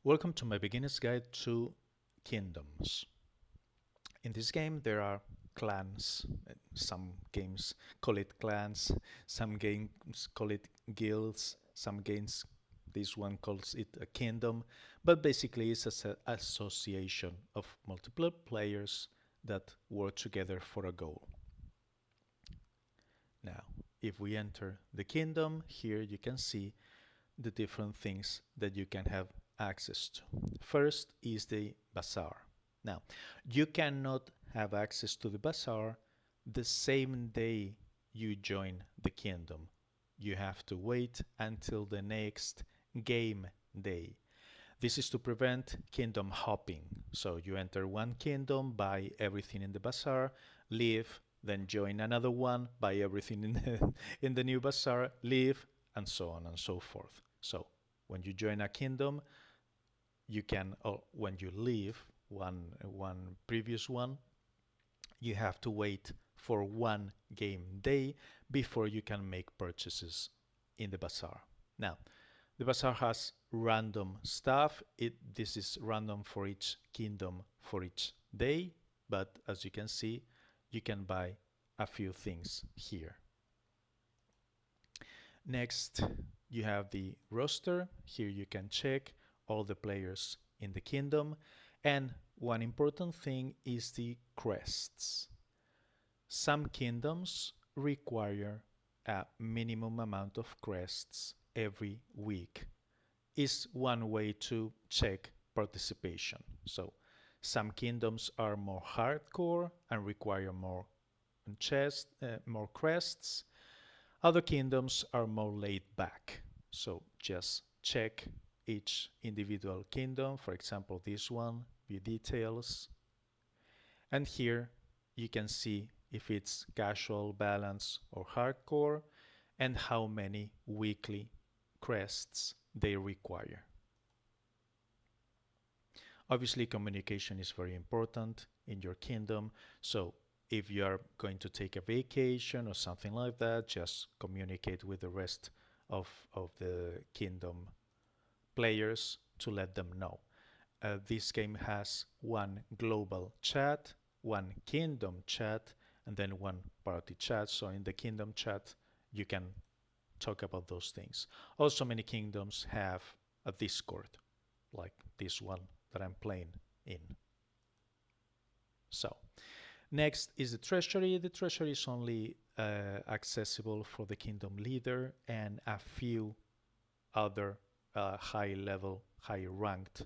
Welcome to my beginner's guide to kingdoms. In this game there are clans. Some games call it clans, some games call it guilds, some games this one calls it a kingdom, but basically it's an association of multiple players that work together for a goal. Now, if we enter the kingdom, here you can see the different things that you can have access to. First is the bazaar. Now, you cannot have access to the bazaar the same day you join the kingdom. You have to wait until the next game day. This is to prevent kingdom hopping. So you enter one kingdom, buy everything in the bazaar, leave, then join another one, buy everything in the new bazaar, leave, and so on and so forth. So when you join a kingdom, you can, or when you leave one previous one, you have to wait for one game day before you can make purchases in the bazaar. Now, the bazaar has random stuff. This is random for each kingdom for each day, but as you can see, you can buy a few things here. Next, you have the roster. Here you can check all the players in the kingdom. And one important thing is the crests. Some kingdoms require a minimum amount of crests every week. Is one way to check participation. So some kingdoms are more hardcore and require more more crests. Other kingdoms are more laid back. So just check each individual kingdom. For example, this one, view details. And here you can see if it's casual, balance, or hardcore, and how many weekly crests they require. Obviously, communication is very important in your kingdom. So if you are going to take a vacation or something like that, just communicate with the rest of the kingdom players to let them know. This game has one global chat, one kingdom chat, and then one party chat. So in the kingdom chat, you can talk about those things. Also, many kingdoms have a Discord, like this one that I'm playing in. So next is the treasury. The treasury is only accessible for the kingdom leader and a few other high level, high ranked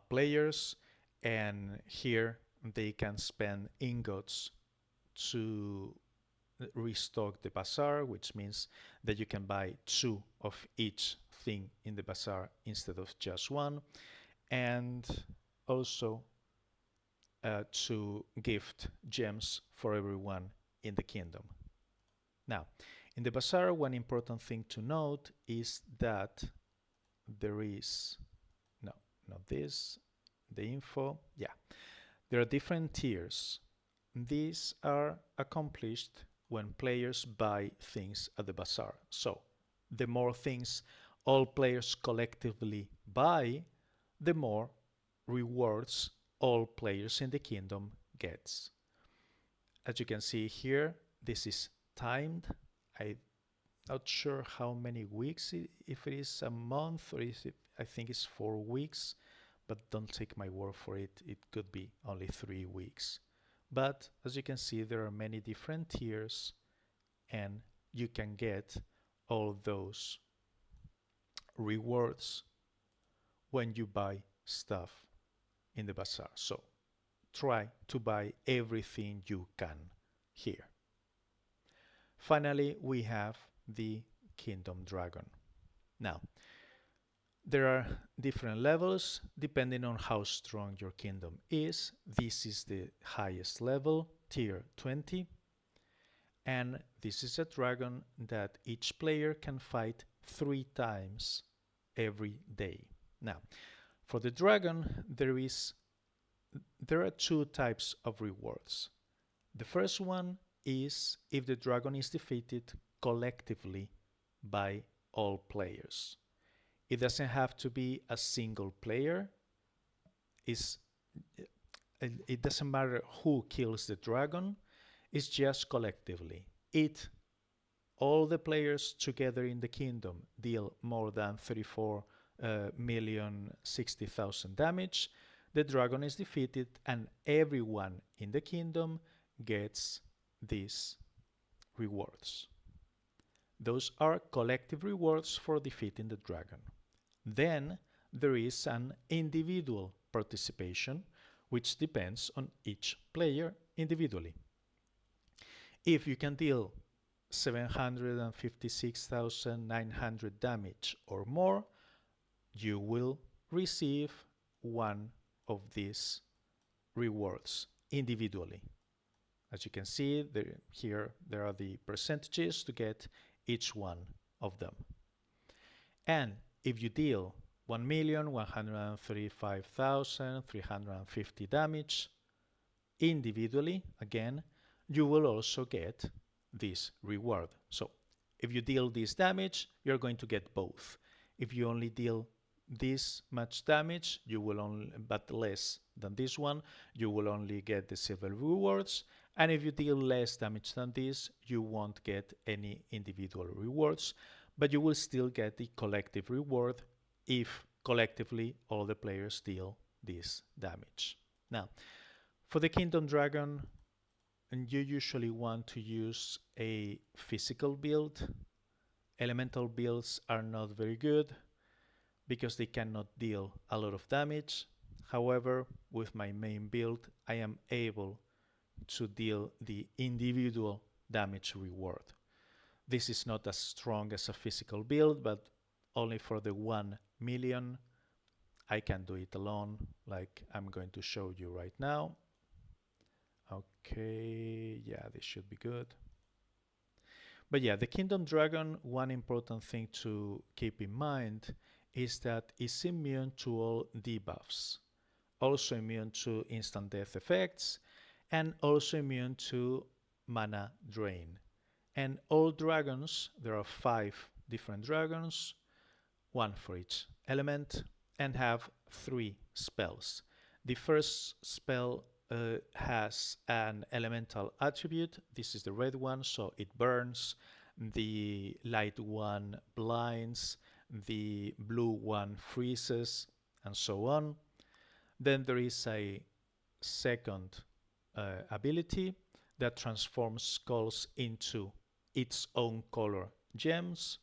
players. And here they can spend ingots to restock the bazaar, which means that you can buy two of each thing in the bazaar instead of just one. And also to gift gems for everyone in the kingdom. Now, in the bazaar, one important thing to note is that there is, no, not this, the info, yeah. There are different tiers. These are accomplished when players buy things at the bazaar. So, the more things all players collectively buy, the more rewards all players in the kingdom gets. As you can see here, this is timed. I'm not sure how many weeks, if it is a month or is it, I think it's 4 weeks, but don't take my word for it. It could be only 3 weeks. But as you can see, there are many different tiers and you can get all those rewards when you buy stuff in the bazaar. So try to buy everything you can here. Finally, we have the Kingdom Dragon. Now, there are different levels depending on how strong your kingdom is. This is the highest level, tier 20. And this is a dragon that each player can fight 3 times every day. Now, for the dragon, there are 2 types of rewards. The first one is if the dragon is defeated collectively by all players. It doesn't have to be a single player. It's, it doesn't matter who kills the dragon. It's just collectively. It all the players together in the kingdom deal more than 34,060,000 damage, the dragon is defeated and everyone in the kingdom gets these rewards. Those are collective rewards for defeating the dragon. Then there is an individual participation, which depends on each player individually. If you can deal 756,900 damage or more, you will receive one of these rewards individually. As you can see, here there are the percentages to get each one of them. And if you deal 1,135,350 damage individually, again, you will also get this reward. So if you deal this damage, you're going to get both. If you only deal this much damage, you will only, but less than this one, you will only get the silver rewards. And if you deal less damage than this, you won't get any individual rewards, but you will still get the collective reward if collectively all the players deal this damage. Now, for the Kingdom Dragon, and you usually want to use a physical build. Elemental builds are not very good because they cannot deal a lot of damage. However, with my main build, I am able to deal the individual damage reward. This is not as strong as a physical build, but only for the 1 million. I can do it alone, like I'm going to show you right now. Okay, yeah, this should be good. But yeah, the Kingdom Dragon, one important thing to keep in mind is that it's immune to all debuffs, also immune to instant death effects, and also immune to mana drain. And all dragons, there are 5 different dragons, one for each element, and have 3 spells. The first spell has an elemental attribute. This is the red one, so it burns. The light one blinds. The blue one freezes, and so on. Then there is a second ability that transforms skulls into its own color gems.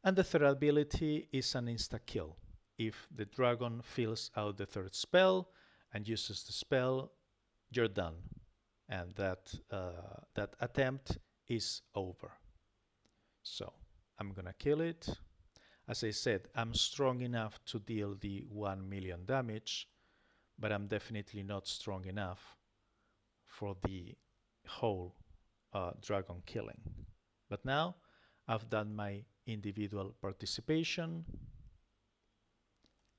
And the third ability is an insta-kill. If the dragon fills out the third spell and uses the spell, you're done. And that attempt is over. So I'm gonna kill it. As I said, I'm strong enough to deal the 1 million damage, but I'm definitely not strong enough for the whole dragon killing. But now I've done my individual participation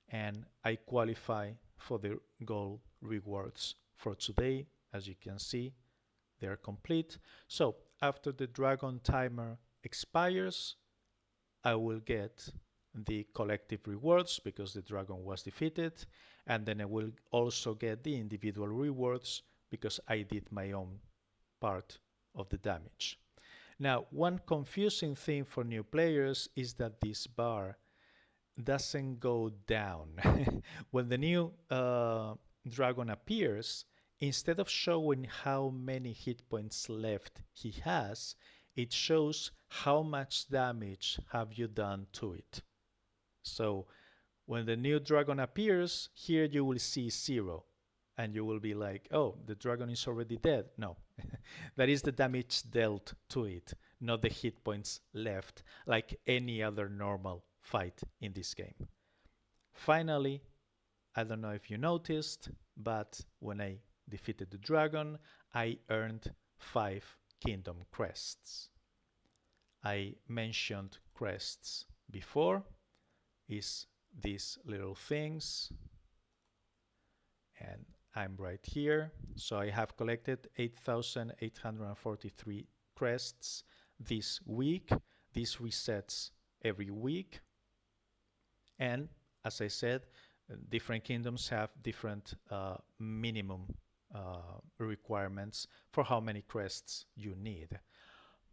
and I qualify for the gold rewards for today. As you can see, they're complete. So after the dragon timer expires, I will get the collective rewards because the dragon was defeated, and then I will also get the individual rewards because I did my own part of the damage. Now, one confusing thing for new players is that this bar doesn't go down. When the new dragon appears, instead of showing how many hit points left he has, it shows how much damage have you done to it. So when the new dragon appears, here you will see 0. And you will be like, oh, the dragon is already dead. No, that is the damage dealt to it, not the hit points left, like any other normal fight in this game. Finally, I don't know if you noticed, but when I defeated the dragon, I earned 5 kingdom crests. I mentioned crests before, is these little things, and I'm right here. So I have collected 8,843 crests this week. This resets every week. And as I said, different kingdoms have different minimum requirements for how many crests you need.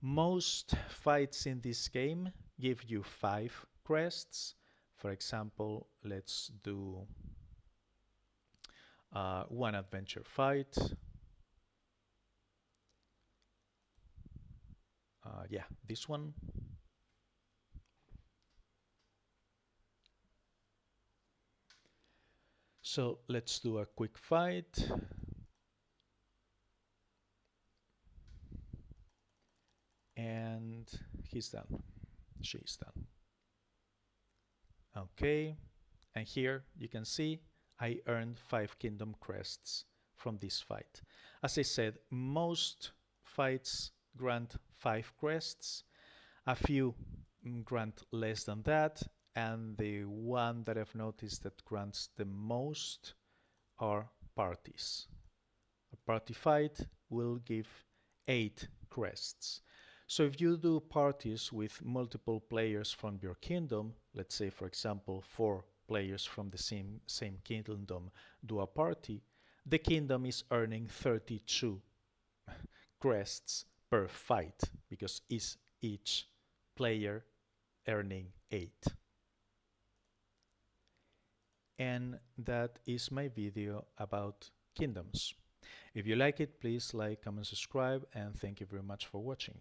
Most fights in this game give you 5 crests. For example, let's do one adventure fight. Yeah, this one. So let's do a quick fight. And he's done. She's done. Okay, and here you can see I earned 5 kingdom crests from this fight. As I said, most fights grant 5 crests, a few grant less than that, and the one that I've noticed that grants the most are parties. A party fight will give 8 crests. So if you do parties with multiple players from your kingdom, let's say for example 4 players from the same kingdom do a party, the kingdom is earning 32 crests per fight because each player earning 8. And that is my video about kingdoms. If you like it, please like, comment, subscribe, and thank you very much for watching.